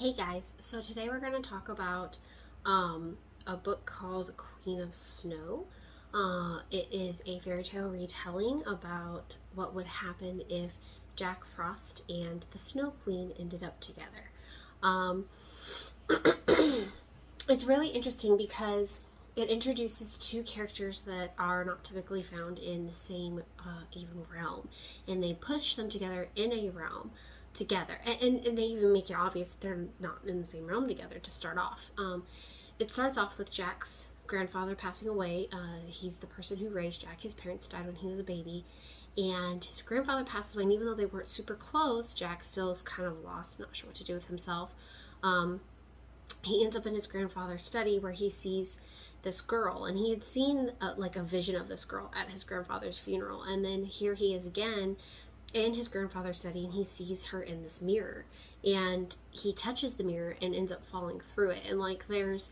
Hey guys, so today we're going to talk about a book called Queen of Snow. It is a fairy tale retelling about what would happen if Jack Frost and the Snow Queen ended up together. Um, it's really interesting because it introduces two characters that are not typically found in the same even realm, and they push them together in a realm together, and they even make it obvious that they're not in the same realm together to start off. It starts off with Jack's grandfather passing away. He's the person who raised Jack. His parents died when he was a baby, and his grandfather passes away, and even though they weren't super close, Jack still is kind of lost, not sure what to do with himself. He ends up in his grandfather's study where he sees this girl, and he had seen like a vision of this girl at his grandfather's funeral, and then here he is again in his grandfather's study, and he sees her in this mirror, and he touches the mirror and ends up falling through it, and like there's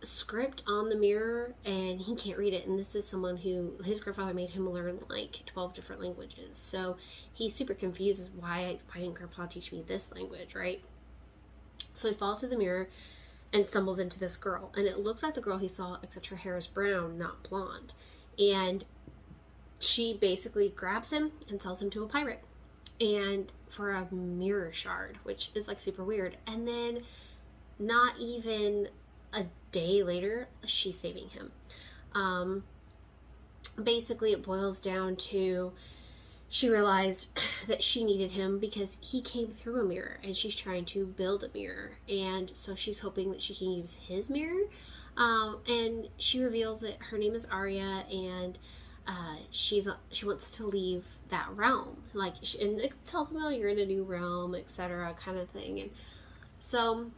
script on the mirror and he can't read it, and this is someone who his grandfather made him learn like 12 different languages, so he's super confused as why didn't grandpa teach me this language, right? So he falls through the mirror and stumbles into this girl, and it looks like the girl he saw, except her hair is brown, not blonde, and she basically grabs him and sells him to a pirate, and for a mirror shard, which is like super weird. And then not even a day later, she's saving him. Basically it boils down to she realized that she needed him because he came through a mirror, and she's trying to build a mirror, and so she's hoping that she can use his mirror. And she reveals that her name is Arya, and she wants to leave that realm, like, and it tells him, oh, you're in a new realm, etc., kind of thing. And so,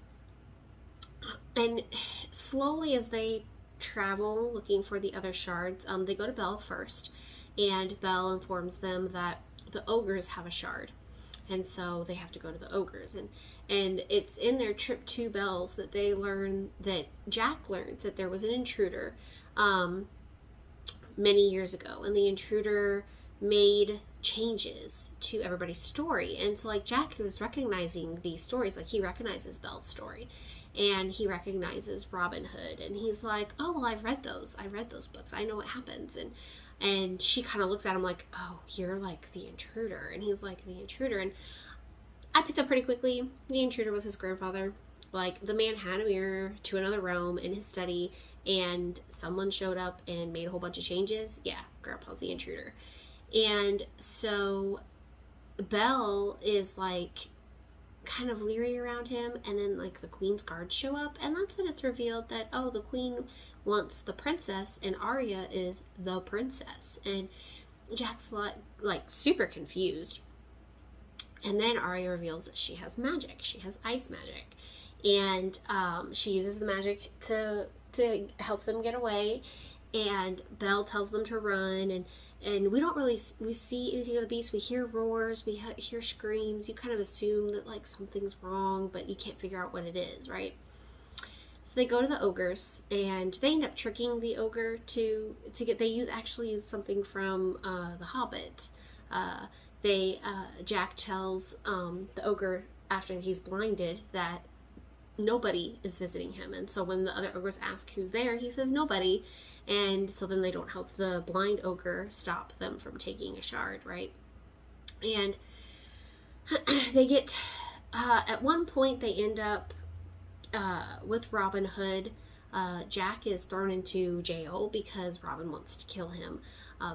and slowly as they travel looking for the other shards, they go to Belle first, and Belle informs them that the ogres have a shard, and so they have to go to the ogres. And it's in their trip to Belle's that they learn that Jack learns that there was an intruder many years ago, and the intruder made changes to everybody's story. And so like Jack was recognizing these stories, like he recognizes Belle's story, and he recognizes Robin Hood, and he's like, oh well, I've read those books, I know what happens. And she kind of looks at him like, oh, you're like the intruder. And he's like, the intruder. And I picked up pretty quickly, the intruder was his grandfather. Like, the man had a mirror to another realm in his study, and someone showed up and made a whole bunch of changes. Yeah, grandpa's the intruder. And so Belle is like kind of leery around him, and then like the queen's guards show up, and that's when it's revealed that, oh, the queen wants the princess, and Arya is the princess. And Jack's like super confused. And then Arya reveals that she has magic. She has ice magic, and she uses the magic to help them get away. And Belle tells them to run, and we see anything of the beast. We hear roars, we hear screams. You kind of assume that like something's wrong, but you can't figure out what it is, right? So they go to the ogres, and they end up tricking the ogre to get. They actually use something from The Hobbit. Jack tells the ogre after he's blinded that nobody is visiting him, and so when the other ogres ask who's there, he says nobody, and so then they don't help the blind ogre stop them from taking a shard, right? And they get at one point they end up with Robin Hood. Jack is thrown into jail because Robin wants to kill him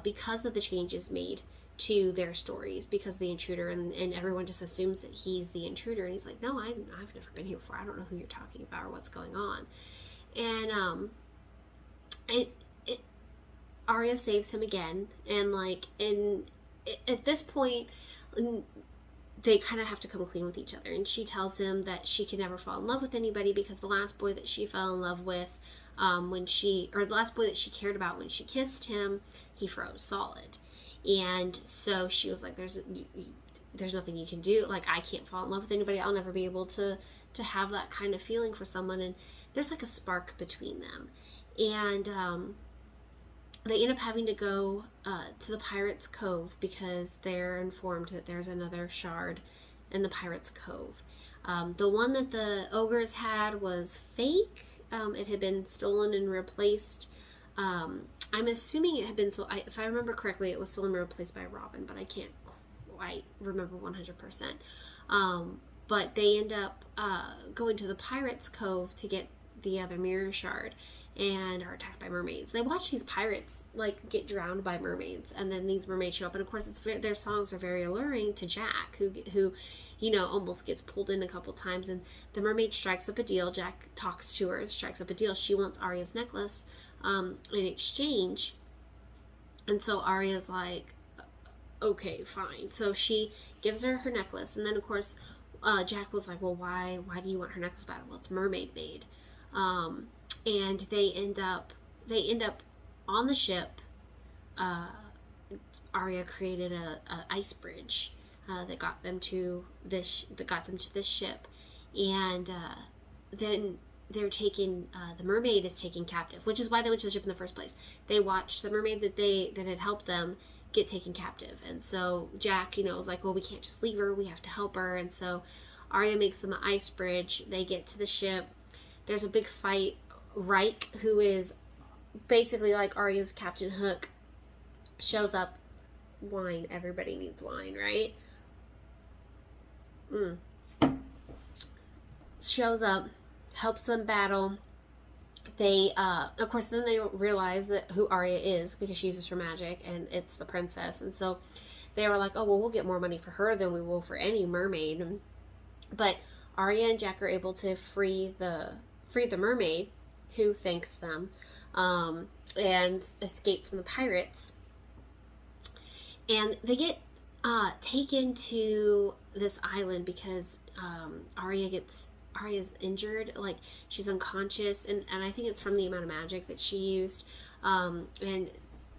because of the changes made to their stories, because of the intruder, and everyone just assumes that he's the intruder, and he's like, no, I've never been here before, I don't know who you're talking about or what's going on. And Arya saves him again, and like, at this point they kind of have to come clean with each other, and she tells him that she can never fall in love with anybody because the last boy that she fell in love with the last boy that she cared about when she kissed him, he froze solid. And so she was like, there's nothing you can do, like, I can't fall in love with anybody, I'll never be able to have that kind of feeling for someone. And there's like a spark between them, and they end up having to go to the Pirates' Cove because they're informed that there's another shard in the Pirate's Cove. The one that the ogres had was fake. It had been stolen and replaced. I'm assuming it had been sold. If I remember correctly, it was stolen and replaced by Robin, but I can't quite remember 100%. But they end up going to the Pirate's Cove to get the other mirror shard, and are attacked by mermaids. They watch these pirates like get drowned by mermaids, and then these mermaids show up, and of course their songs are very alluring to Jack, who almost gets pulled in a couple times, and the mermaid strikes up a deal. Jack talks to her, strikes up a deal. She wants Arya's necklace in exchange, and so Arya's like, okay, fine. So she gives her her necklace, and then of course Jack was like, well, why do you want her necklace back? Well, it's mermaid made. And they end up on the ship. Arya created a ice bridge that got them to this ship, and then they're taken. The mermaid is taken captive, which is why they went to the ship in the first place. They watched the mermaid that had helped them get taken captive, and so Jack, was like, well, we can't just leave her. We have to help her, and so Arya makes them an ice bridge. They get to the ship. There's a big fight. Reich, who is basically like Arya's Captain Hook, shows up. Wine. Everybody needs wine, right? Shows up, helps them battle. They, of course, then they realize that who Arya is, because she uses her magic, and it's the princess. And so they were like, oh, well, we'll get more money for her than we will for any mermaid. But Arya and Jack are able to free the mermaid, who thanks them, and escape from the pirates. And they get taken to this island because Arya's injured, like she's unconscious, and I think it's from the amount of magic that she used. And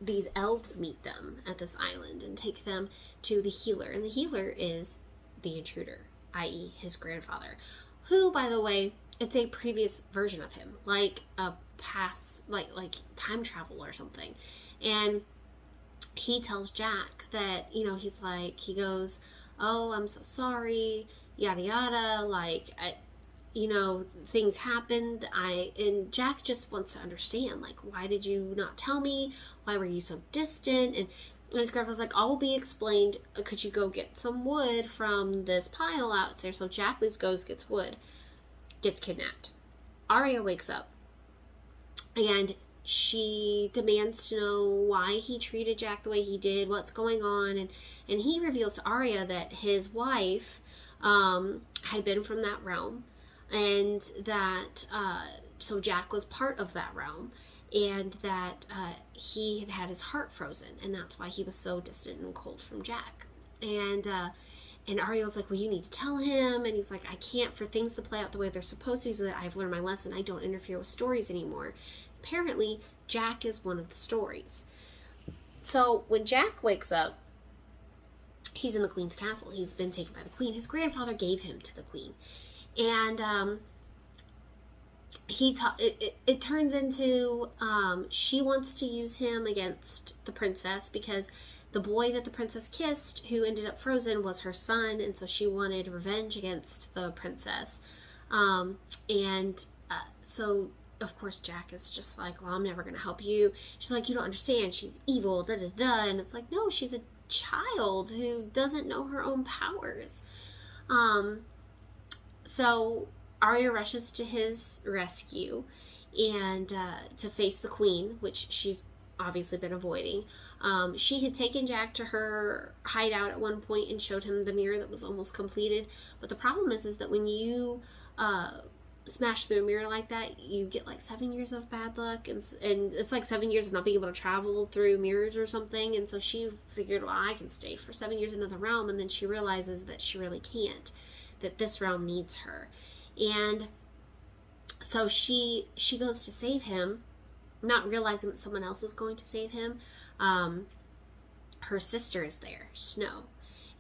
these elves meet them at this island and take them to the healer, and the healer is the intruder, i.e. his grandfather, who, by the way, it's a previous version of him, like a past, like time travel or something. And he tells Jack that, he goes, oh, I'm so sorry, yada yada, like, things happened. And Jack just wants to understand, like, why did you not tell me? Why were you so distant? And his grandfather's like, all will be explained. Could you go get some wood from this pile out there? So Jack goes, gets wood, gets kidnapped. Arya wakes up, and she demands to know why he treated Jack the way he did, what's going on, and he reveals to Arya that his wife had been from that realm, and that so Jack was part of that realm, and that he had had his heart frozen, and that's why he was so distant and cold from Jack. And Arya was like, well, you need to tell him. And he's like, I can't, for things to play out the way they're supposed to, so that I've learned my lesson. I don't interfere with stories anymore. Apparently, Jack is one of the stories. So when Jack wakes up, he's in the queen's castle. He's been taken by the queen. His grandfather gave him to the queen. And it turns into she wants to use him against the princess, because the boy that the princess kissed, who ended up frozen, was her son, and so she wanted revenge against the princess. So of course Jack is just like, well, I'm never gonna help you. She's like, you don't understand, she's evil, da da da. And it's like, no, she's a child who doesn't know her own powers. So Arya rushes to his rescue, and to face the queen, which she's obviously been avoiding. She had taken Jack to her hideout at one point and showed him the mirror that was almost completed. But the problem is that when you smash through a mirror like that, you get like 7 years of bad luck, and it's like 7 years of not being able to travel through mirrors or something. And so she figured, well, I can stay for 7 years in another realm. And then she realizes that she really can't, that this realm needs her. And so she goes to save him, not realizing that someone else was going to save him. Her sister is there, Snow,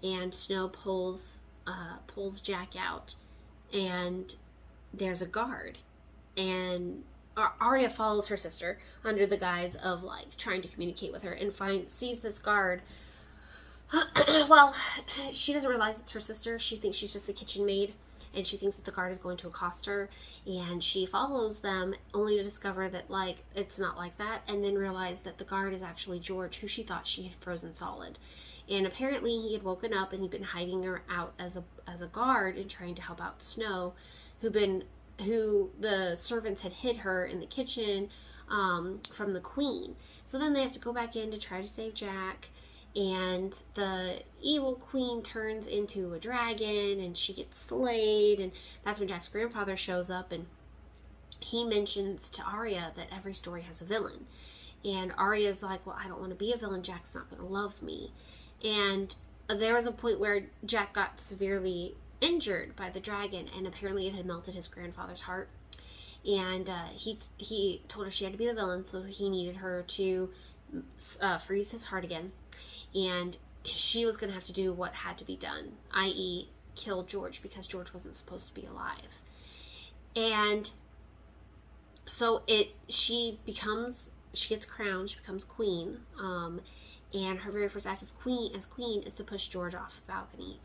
and Snow pulls Jack out, and there's a guard, and Arya follows her sister under the guise of like trying to communicate with her, and sees this guard Well, she doesn't realize it's her sister. She thinks she's just a kitchen maid, and she thinks that the guard is going to accost her, and she follows them only to discover that, like, it's not like that, and then realize that the guard is actually George, who she thought she had frozen solid. And apparently he had woken up and he'd been hiding her out as a guard and trying to help out Snow, who the servants had hid her in the kitchen from the queen. So then they have to go back in to try to save Jack, and the evil queen turns into a dragon and she gets slayed, and that's when Jack's grandfather shows up, and he mentions to Arya that every story has a villain. And Arya's like, well, I don't want to be a villain. Jack's not going to love me. And there was a point where Jack got severely injured by the dragon, and apparently it had melted his grandfather's heart. And he told her she had to be the villain, so he needed her to freeze his heart again. And she was going to have to do what had to be done, i.e. kill George, because George wasn't supposed to be alive. And so she gets crowned, she becomes queen, and her very first act of queen is to push George off the balcony,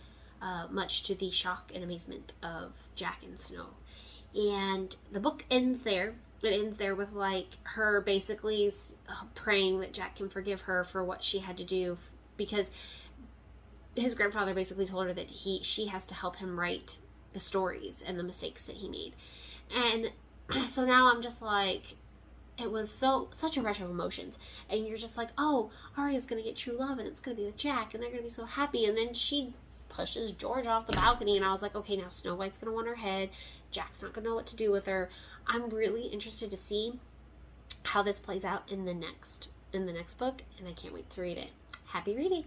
much to the shock and amazement of Jack and Snow. And the book ends there. It ends there with, like, her basically praying that Jack can forgive her for what she had to do, because his grandfather basically told her that she has to help him write the stories and the mistakes that he made. And so now I'm just like, it was such a rush of emotions, and you're just like, oh, Arya's gonna get true love, and it's gonna be with Jack, and they're gonna be so happy. And then she pushes George off the balcony, and I was like, okay, now Snow White's gonna want her head. Jack's not gonna know what to do with her. I'm really interested to see how this plays out in the next book, and I can't wait to read it. Happy reading!